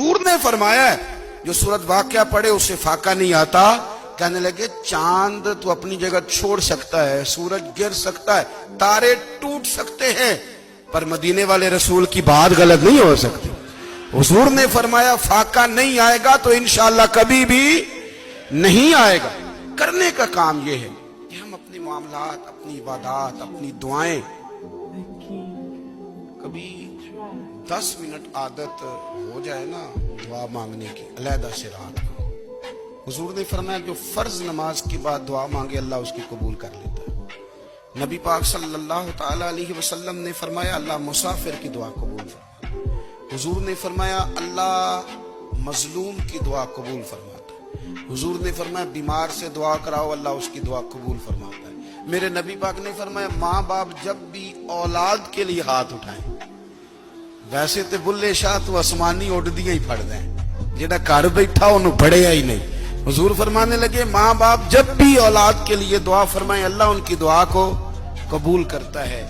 حضور نے فرمایا ہے جو سورت واقعہ پڑھے اسے فاقہ نہیں آتا. کہنے لگے چاند تو اپنی جگہ چھوڑ سکتا ہے, سورج گر سکتا ہے, تارے ٹوٹ سکتے ہیں, پر مدینے والے رسول کی بات غلط نہیں ہو سکتی. حضور نے فرمایا فاقہ نہیں آئے گا تو انشاءاللہ کبھی بھی نہیں آئے گا. کرنے کا کام یہ ہے کہ ہم اپنے معاملات, اپنی عبادات, اپنی دعائیں کبھی 10 منٹ عادت ہو جائے نا دعا مانگنے کی علیحدہ سے رات کو. حضور نے فرمایا جو فرض نماز کے بعد دعا مانگے اللہ اس کی قبول کر لیتا ہے. نبی پاک صلی اللہ تعالی علیہ وسلم نے فرمایا اللہ مسافر کی دعا قبول فرماتا ہے. حضور نے فرمایا اللہ مظلوم کی دعا قبول فرماتا ہے. حضور نے فرمایا بیمار سے دعا کراؤ اللہ اس کی دعا قبول فرماتا ہے. میرے نبی پاک نے فرمایا ماں باپ جب بھی اولاد کے لیے ہاتھ اٹھائیں, ویسے تے بلے شاہ تو آسمانی اڈدیاں ہی پھڑ دیں, جیڑا گھر بیٹھا انہوں پڑھیا ہی نہیں. حضور فرمانے لگے ماں باپ جب بھی اولاد کے لیے دعا فرمائیں اللہ ان کی دعا کو قبول کرتا ہے.